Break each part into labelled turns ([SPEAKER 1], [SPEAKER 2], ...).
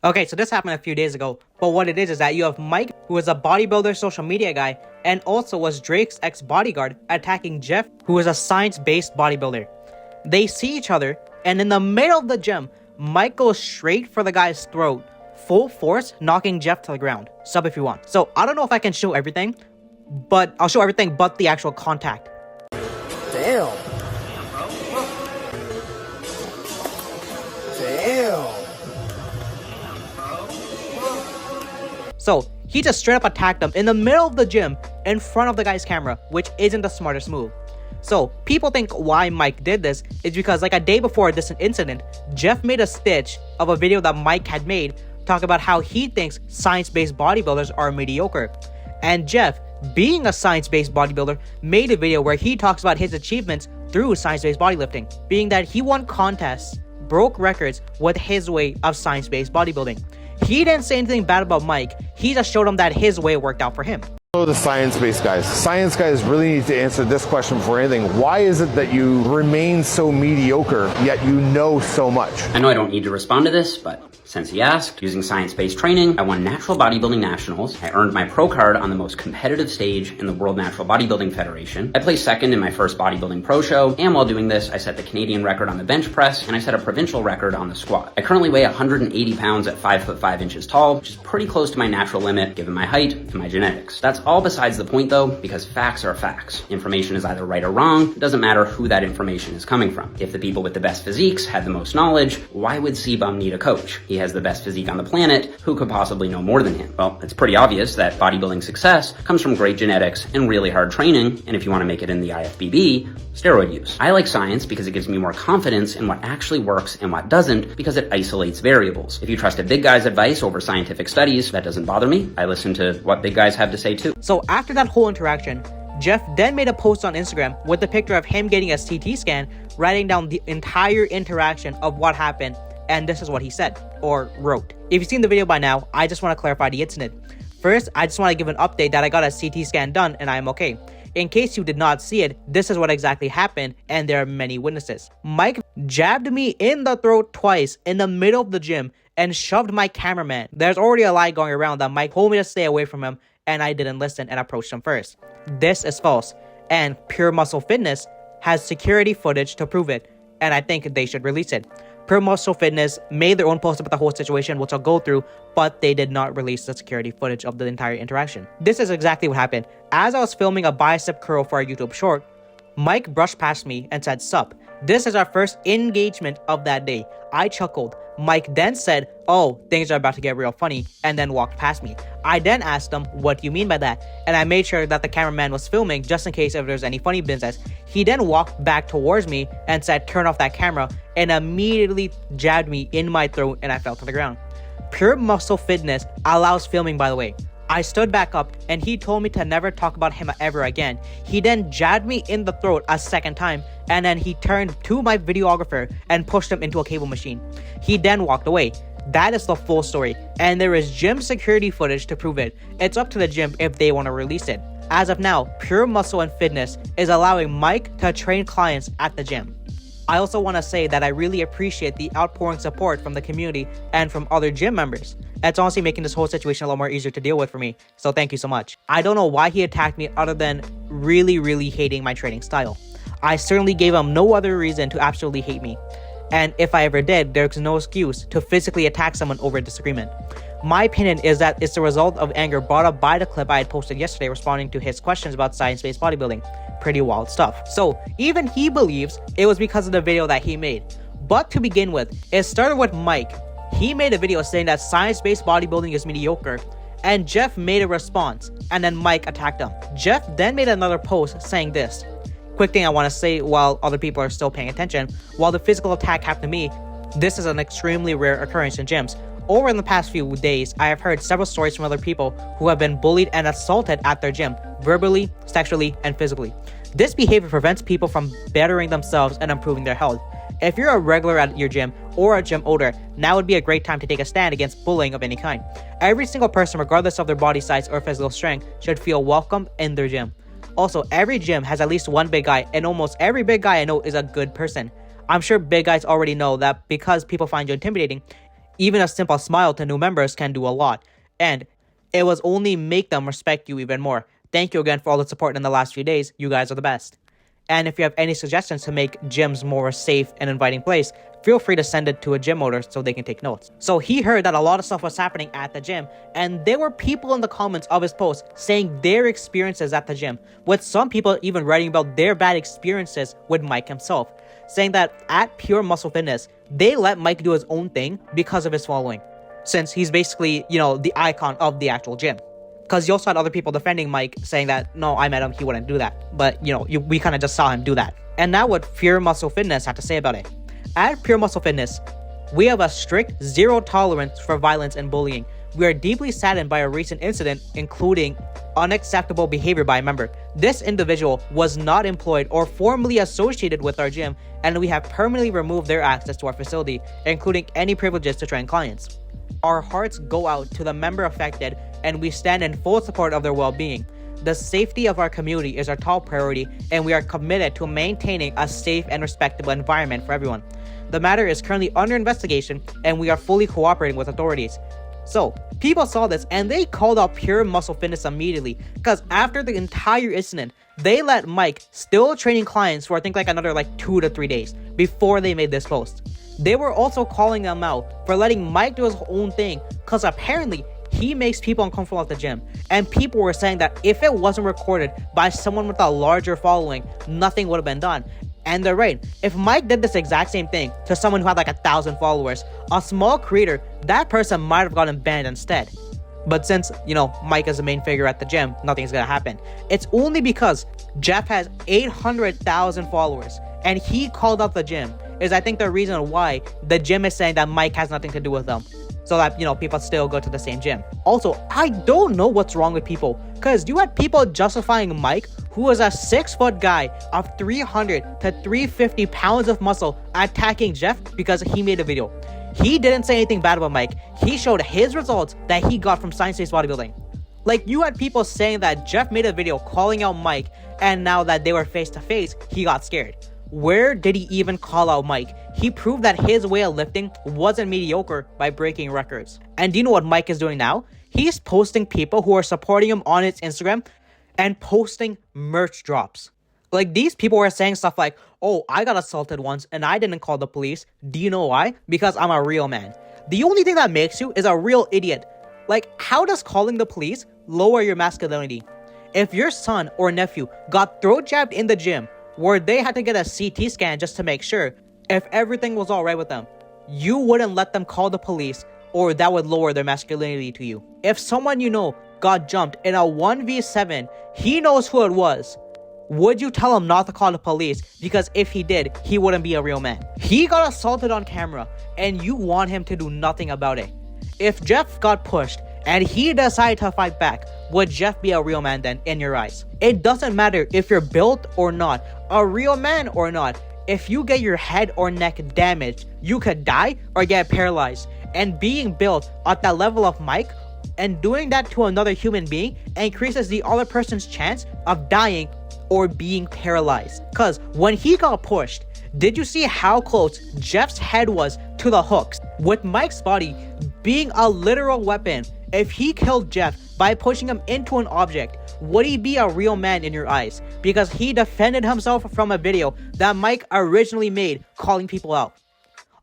[SPEAKER 1] Okay, so this happened a few days ago, but what it is that you have Mike, who is a bodybuilder social media guy, and also was Drake's ex-bodyguard, attacking Jeff, who is a science-based bodybuilder. They see each other, and in the middle of the gym, Mike goes straight for the guy's throat, full force, knocking Jeff to the ground. Sub if you want. So, I don't know if I can show everything, but I'll show everything but the actual contact.
[SPEAKER 2] Damn. Damn.
[SPEAKER 1] So, he just straight up attacked him in the middle of the gym in front of the guy's camera, which isn't the smartest move. So, people think why Mike did this is because like a day before this incident, Jeff made a stitch of a video that Mike had made talking about how he thinks science-based bodybuilders are mediocre. And Jeff, being a science-based bodybuilder, made a video where he talks about his achievements through science-based bodybuilding, being that he won contests, broke records with his way of science-based bodybuilding. He didn't say anything bad about Mike, he just showed him that his way worked out for him.
[SPEAKER 3] The science-based guys. Science guys really need to answer this question before anything. Why is it that you remain so mediocre, yet you know so much?
[SPEAKER 4] I know I don't need to respond to this, but since he asked, using science-based training, I won Natural Bodybuilding Nationals. I earned my pro card on the most competitive stage in the World Natural Bodybuilding Federation. I placed second in my first bodybuilding pro show, and while doing this, I set the Canadian record on the bench press, and I set a provincial record on the squat. I currently weigh 180 pounds at 5 foot 5 inches tall, which is pretty close to my natural limit given my height and my genetics. That's all besides the point though, because facts are facts. Information is either right or wrong. It doesn't matter who that information is coming from. If the people with the best physiques had the most knowledge, why would C-Bum need a coach? He has the best physique on the planet. Who could possibly know more than him? Well, it's pretty obvious that bodybuilding success comes from great genetics and really hard training, and if you want to make it in the IFBB, steroid use. I like science because it gives me more confidence in what actually works and what doesn't, because it isolates variables. If you trust a big guy's advice over scientific studies, that doesn't bother me. I listen to what big guys have to say too.
[SPEAKER 1] So after that whole interaction, Jeff then made a post on Instagram with a picture of him getting a CT scan, writing down the entire interaction of what happened, and this is what he said, or wrote. If you've seen the video by now, I just want to clarify the incident. First, I just want to give an update that I got a CT scan done and I am okay. In case you did not see it, this is what exactly happened, and there are many witnesses. Mike jabbed me in the throat twice in the middle of the gym and shoved my cameraman. There's already a lie going around that Mike told me to stay away from him, and I didn't listen and approached him first. This is false, and Pure Muscle Fitness has security footage to prove it, and I think they should release it. Pure Muscle Fitness made their own post about the whole situation, which I'll go through, but they did not release the security footage of the entire interaction. This is exactly what happened. As I was filming a bicep curl for our YouTube short, Mike brushed past me and said, "Sup." This is our first engagement of that day. I chuckled. Mike then said, "Oh, things are about to get real funny," and then walked past me. I then asked him, "What do you mean by that?" And I made sure that the cameraman was filming just in case if there's any funny business. He then walked back towards me and said, "Turn off that camera," and immediately jabbed me in my throat and I fell to the ground. Pure Muscle Fitness allows filming, by the way. I stood back up and he told me to never talk about him ever again. He then jabbed me in the throat a second time, and then he turned to my videographer and pushed him into a cable machine. He then walked away. That is the full story, and there is gym security footage to prove it. It's up to the gym if they want to release it. As of now, Pure Muscle and Fitness is allowing Mike to train clients at the gym. I also want to say that I really appreciate the outpouring support from the community and from other gym members. It's honestly making this whole situation a lot more easier to deal with for me, so thank you so much. I don't know why he attacked me other than really hating my training style. I certainly gave him no other reason to absolutely hate me. And if I ever did, there's no excuse to physically attack someone over a disagreement. My opinion is that it's the result of anger brought up by the clip I had posted yesterday responding to his questions about science-based bodybuilding. Pretty wild stuff. So even he believes it was because of the video that he made. But to begin with, it started with Mike. He made a video saying that science-based bodybuilding is mediocre, and Jeff made a response, and then Mike attacked him. Jeff then made another post saying this. Quick thing I want to say while other people are still paying attention, while the physical attack happened to me, this is an extremely rare occurrence in gyms. Over the past few days, I have heard several stories from other people who have been bullied and assaulted at their gym, verbally, sexually, and physically. This behavior prevents people from bettering themselves and improving their health. If you're a regular at your gym or a gym owner, now would be a great time to take a stand against bullying of any kind. Every single person, regardless of their body size or physical strength, should feel welcome in their gym. Also, every gym has at least one big guy, and almost every big guy I know is a good person. I'm sure big guys already know that because people find you intimidating, even a simple smile to new members can do a lot, and it was only make them respect you even more. Thank you again for all the support in the last few days. You guys are the best. And if you have any suggestions to make gyms more safe and inviting place, feel free to send it to a gym owner so they can take notes. So he heard that a lot of stuff was happening at the gym, and there were people in the comments of his post saying their experiences at the gym, with some people even writing about their bad experiences with Mike himself, saying that at Pure Muscle Fitness, they let Mike do his own thing because of his following, since he's basically, the icon of the actual gym. Because you also had other people defending Mike, saying that, no, I met him, he wouldn't do that. But, we kind of just saw him do that. And now what Pure Muscle Fitness had to say about it. At Pure Muscle Fitness, we have a strict zero tolerance for violence and bullying. We are deeply saddened by a recent incident, including unacceptable behavior by a member. This individual was not employed or formally associated with our gym, and we have permanently removed their access to our facility, including any privileges to train clients. Our hearts go out to the member affected, and we stand in full support of their well-being. The safety of our community is our top priority, and we are committed to maintaining a safe and respectable environment for everyone. The matter is currently under investigation, and we are fully cooperating with authorities. So, people saw this, and they called out Pure Muscle Fitness immediately, because after the entire incident, they let Mike still training clients for I think another 2 to 3 days before they made this post. They were also calling them out for letting Mike do his own thing, because apparently he makes people uncomfortable at the gym, and people were saying that if it wasn't recorded by someone with a larger following, nothing would have been done. And they're right. If Mike did this exact same thing to someone who had 1,000 followers, a small creator, that person might have gotten banned instead. But since, Mike is the main figure at the gym, nothing's gonna happen. It's only because Jeff has 800,000 followers, and he called out the gym, is I think the reason why the gym is saying that Mike has nothing to do with them. So that, people still go to the same gym. Also, I don't know what's wrong with people, because you had people justifying Mike, who was a 6-foot guy of 300 to 350 pounds of muscle, attacking Jeff because he made a video. He didn't say anything bad about Mike. He showed his results that he got from science-based bodybuilding. You had people saying that Jeff made a video calling out Mike, and now that they were face-to-face, he got scared. Where did he even call out Mike? He proved that his way of lifting wasn't mediocre by breaking records. And do you know what Mike is doing now? He's posting people who are supporting him on his Instagram and posting merch drops. These people were saying stuff like, oh, I got assaulted once and I didn't call the police. Do you know why? Because I'm a real man. The only thing that makes you is a real idiot. How does calling the police lower your masculinity? If your son or nephew got throat jabbed in the gym, where they had to get a CT scan just to make sure if everything was alright with them, you wouldn't let them call the police, or that would lower their masculinity to you. If someone got jumped in a 1v7, he knows who it was. Would you tell him not to call the police? Because if he did, he wouldn't be a real man. He got assaulted on camera, and you want him to do nothing about it. If Jeff got pushed, and he decided to fight back, would Jeff be a real man then in your eyes? It doesn't matter if you're built or not, a real man or not. If you get your head or neck damaged, you could die or get paralyzed. And being built at that level of Mike and doing that to another human being increases the other person's chance of dying or being paralyzed. Because when he got pushed, did you see how close Jeff's head was to the hooks? With Mike's body being a literal weapon, if he killed Jeff by pushing him into an object, would he be a real man in your eyes? Because he defended himself from a video that Mike originally made calling people out.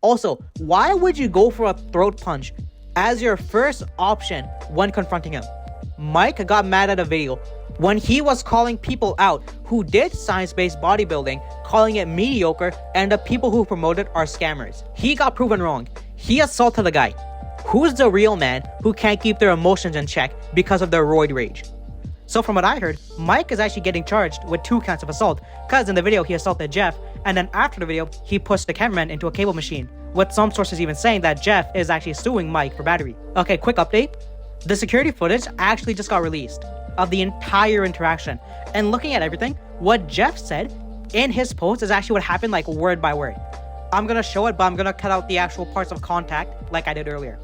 [SPEAKER 1] Also, why would you go for a throat punch as your first option when confronting him? Mike got mad at a video when he was calling people out who did science-based bodybuilding, calling it mediocre, and the people who promoted are scammers. He got proven wrong. He assaulted a guy. Who's the real man who can't keep their emotions in check because of their roid rage? So from what I heard, Mike is actually getting charged with 2 counts of assault, because in the video he assaulted Jeff, and then after the video he pushed the cameraman into a cable machine, with some sources even saying that Jeff is actually suing Mike for battery. Okay, quick update. The security footage actually just got released of the entire interaction, and looking at everything, what Jeff said in his post is actually what happened word by word. I'm gonna show it, but I'm gonna cut out the actual parts of contact like I did earlier.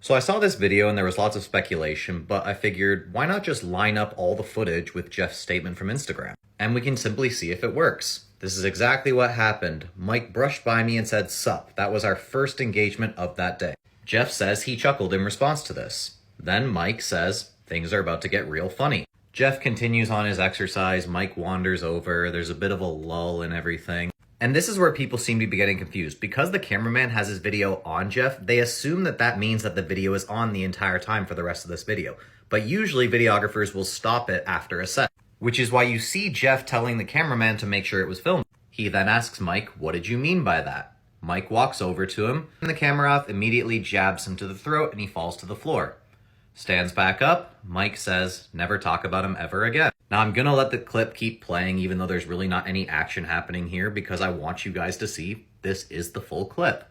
[SPEAKER 5] So I saw this video and there was lots of speculation, but I figured why not just line up all the footage with Jeff's statement from Instagram? And we can simply see if it works. This is exactly what happened. Mike brushed by me and said, "Sup." That was our first engagement of that day. Jeff says he chuckled in response to this. Then Mike says things are about to get real funny. Jeff continues on his exercise, Mike wanders over, there's a bit of a lull and everything. And this is where people seem to be getting confused. Because the cameraman has his video on Jeff, they assume that that means that the video is on the entire time for the rest of this video. But usually videographers will stop it after a set, which is why you see Jeff telling the cameraman to make sure it was filmed. He then asks Mike, "What did you mean by that?" Mike walks over to him, and the camera off immediately jabs him to the throat and he falls to the floor. Stands back up, Mike says, "Never talk about him ever again." Now I'm gonna let the clip keep playing even though there's really not any action happening here because I want you guys to see this is the full clip.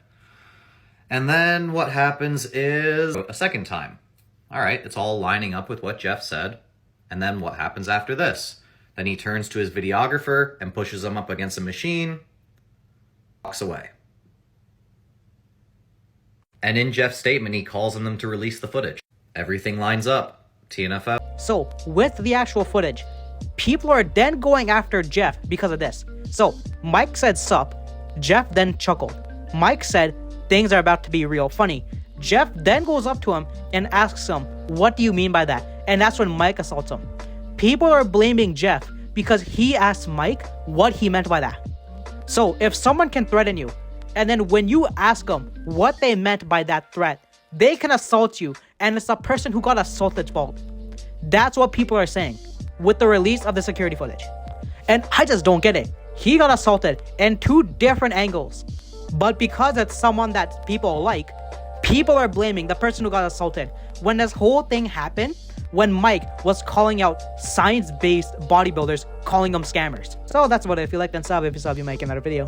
[SPEAKER 5] And then what happens is a second time. All right, it's all lining up with what Jeff said. And then what happens after this? Then he turns to his videographer and pushes him up against a machine, walks away. And in Jeff's statement, he calls on them to release the footage. Everything lines up. TNFL.
[SPEAKER 1] So, with the actual footage, people are then going after Jeff because of this. So, Mike said sup, Jeff then chuckled. Mike said things are about to be real funny. Jeff then goes up to him and asks him, "What do you mean by that?" And that's when Mike assaults him. People are blaming Jeff because he asked Mike what he meant by that. So, if someone can threaten you, and then when you ask them what they meant by that threat, they can assault you, and it's the person who got assaulted's fault. That's what people are saying with the release of the security footage. And I just don't get it. He got assaulted in 2 different angles. But because it's someone that people like, people are blaming the person who got assaulted. When this whole thing happened, when Mike was calling out science-based bodybuilders, calling them scammers. So that's what it. If you like, then sub. If you sub, you might get another video.